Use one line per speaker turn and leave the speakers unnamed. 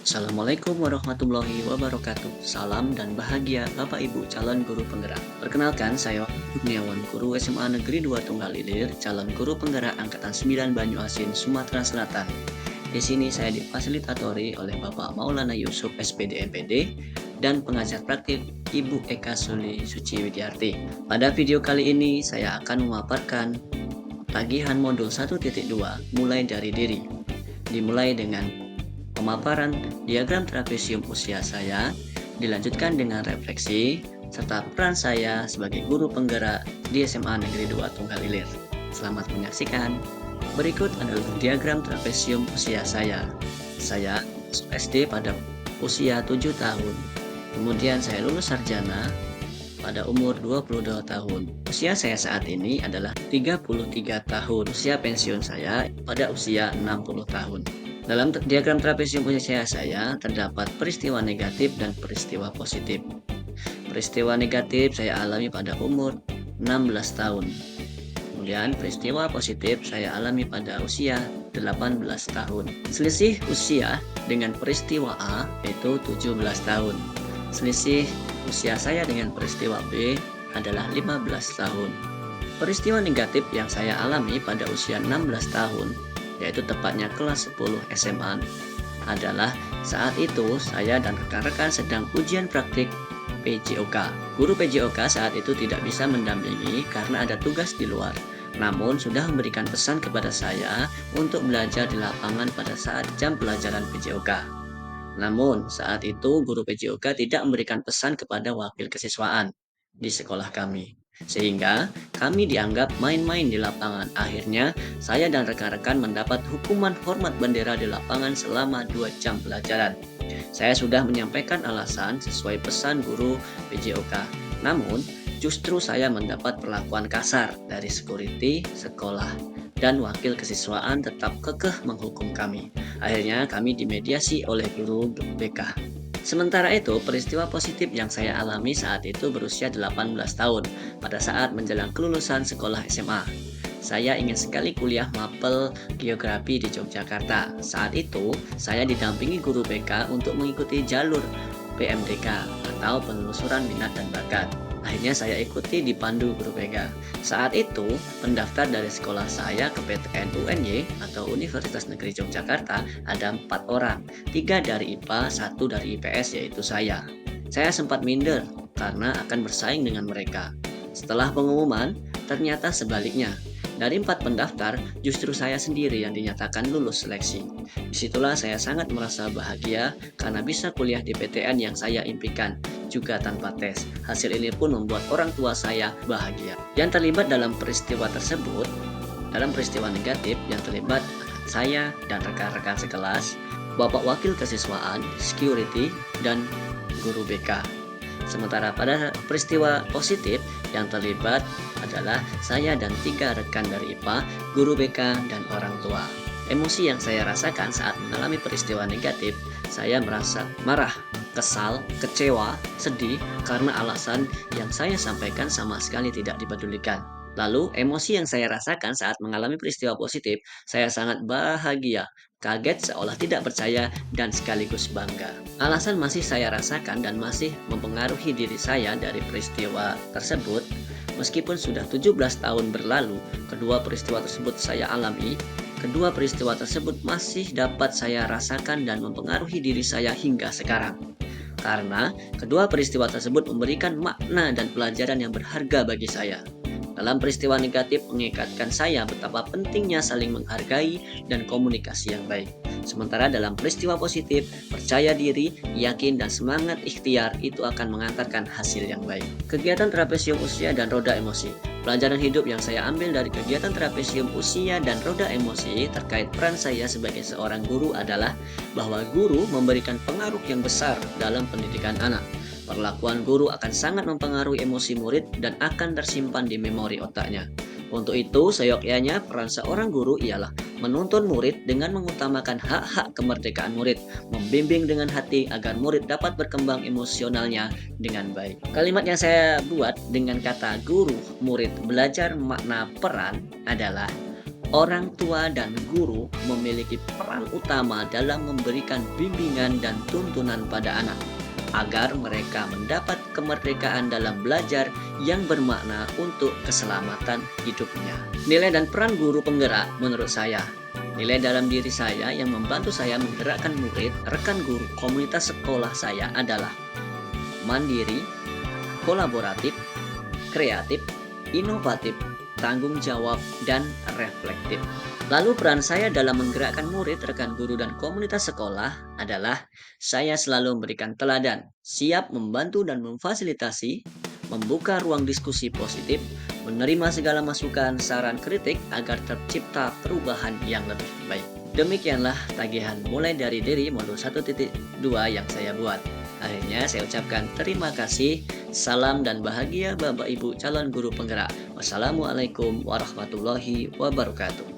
Assalamualaikum warahmatullahi wabarakatuh. Salam dan bahagia Bapak Ibu calon guru penggerak. Perkenalkan, saya Kurniawan, guru SMA Negeri 2 Tunggal Ilir, calon guru penggerak angkatan 9 Banyuasin, Sumatera Selatan. Di sini saya difasilitatori oleh Bapak Maulana Yusuf SPD MPD dan pengajar praktik Ibu Eka Suli Suci Widiarti. Pada video kali ini saya akan memaparkan tagihan modul 1.2 mulai dari diri. Dimulai dengan pemaparan diagram trapesium usia saya, dilanjutkan dengan refleksi, serta peran saya sebagai guru penggerak di SMA Negeri 2 Tunggal Ilir. Selamat menyaksikan. Berikut adalah diagram trapesium usia saya. Saya masuk SD pada usia 7 tahun. Kemudian saya lulus sarjana pada umur 22 tahun. Usia saya saat ini adalah 33 tahun. Usia pensiun saya pada usia 60 tahun. Dalam diagram trapesium usia saya terdapat peristiwa negatif dan peristiwa positif. Peristiwa negatif saya alami pada umur 16 tahun. Kemudian peristiwa positif saya alami pada usia 18 tahun. Selisih usia dengan peristiwa A yaitu 17 tahun. Selisih usia saya dengan peristiwa B adalah 15 tahun. Peristiwa negatif yang saya alami pada usia 16 tahun, yaitu tepatnya kelas 10 SMA, adalah saat itu saya dan rekan-rekan sedang ujian praktik PJOK. Guru PJOK saat itu tidak bisa mendampingi karena ada tugas di luar, namun sudah memberikan pesan kepada saya untuk belajar di lapangan pada saat jam pelajaran PJOK. Namun saat itu guru PJOK tidak memberikan pesan kepada wakil kesiswaan di sekolah kami, sehingga kami dianggap main-main di lapangan. Akhirnya saya dan rekan-rekan mendapat hukuman hormat bendera di lapangan selama 2 jam pelajaran. Saya sudah menyampaikan alasan sesuai pesan guru PJOK, namun justru saya mendapat perlakuan kasar dari security sekolah dan wakil kesiswaan tetap kekeh menghukum kami. Akhirnya kami dimediasi oleh guru BK. Sementara itu, peristiwa positif yang saya alami saat itu berusia 18 tahun pada saat menjelang kelulusan sekolah SMA. Saya ingin sekali kuliah mapel geografi di Yogyakarta. Saat itu, saya didampingi guru BK untuk mengikuti jalur PMDK atau penelusuran minat dan bakat. Akhirnya saya ikuti dipandu guru BK. Saat itu, pendaftar dari sekolah saya ke PTN UNY atau Universitas Negeri Yogyakarta ada 4 orang, 3 dari IPA, 1 dari IPS yaitu saya. Saya sempat minder karena akan bersaing dengan mereka. Setelah pengumuman, ternyata sebaliknya. Dari 4 pendaftar, justru saya sendiri yang dinyatakan lulus seleksi. Disitulah saya sangat merasa bahagia karena bisa kuliah di PTN yang saya impikan, juga tanpa tes. Hasil ini pun membuat orang tua saya bahagia. Yang terlibat dalam peristiwa tersebut, dalam peristiwa negatif yang terlibat saya dan rekan-rekan sekelas, Bapak Wakil Kesiswaan, Security, dan Guru BK. Sementara pada peristiwa positif yang terlibat adalah saya dan 3 rekan dari IPA, guru BK, dan orang tua. Emosi yang saya rasakan saat mengalami peristiwa negatif, saya merasa marah, kesal, kecewa, sedih karena alasan yang saya sampaikan sama sekali tidak dipedulikan. Lalu, emosi yang saya rasakan saat mengalami peristiwa positif, saya sangat bahagia, kaget seolah tidak percaya, dan sekaligus bangga. Alasan masih saya rasakan dan masih mempengaruhi diri saya dari peristiwa tersebut. Meskipun sudah 17 tahun berlalu, kedua peristiwa tersebut saya alami, kedua peristiwa tersebut masih dapat saya rasakan dan mempengaruhi diri saya hingga sekarang. Karena kedua peristiwa tersebut memberikan makna dan pelajaran yang berharga bagi saya. Dalam peristiwa negatif mengikatkan saya betapa pentingnya saling menghargai dan komunikasi yang baik. Sementara dalam peristiwa positif, percaya diri, yakin, dan semangat ikhtiar itu akan mengantarkan hasil yang baik. Kegiatan trapesium usia dan roda emosi. Pelajaran hidup yang saya ambil dari kegiatan trapesium usia dan roda emosi terkait peran saya sebagai seorang guru adalah bahwa guru memberikan pengaruh yang besar dalam pendidikan anak. Perlakuan guru akan sangat mempengaruhi emosi murid dan akan tersimpan di memori otaknya. Untuk itu, seyogyanya peran seorang guru ialah menuntun murid dengan mengutamakan hak-hak kemerdekaan murid, membimbing dengan hati agar murid dapat berkembang emosionalnya dengan baik. Kalimat yang saya buat dengan kata guru, murid, belajar makna peran adalah Orang tua dan guru memiliki peran utama dalam memberikan bimbingan dan tuntunan pada anak, agar mereka mendapat kemerdekaan dalam belajar yang bermakna untuk keselamatan hidupnya. Nilai dan peran guru penggerak menurut saya. Nilai dalam diri saya yang membantu saya menggerakkan murid, rekan guru, komunitas sekolah saya adalah mandiri, kolaboratif, kreatif, inovatif, tanggung jawab, dan reflektif. Lalu peran saya dalam menggerakkan murid, rekan guru, dan komunitas sekolah adalah saya selalu memberikan teladan, siap membantu dan memfasilitasi, membuka ruang diskusi positif, menerima segala masukan, saran, kritik agar tercipta perubahan yang lebih baik. Demikianlah tagihan mulai dari diri modul 1.2 yang saya buat. Akhirnya saya ucapkan terima kasih. Salam dan bahagia Bapak Ibu calon guru penggerak. Wassalamualaikum warahmatullahi wabarakatuh.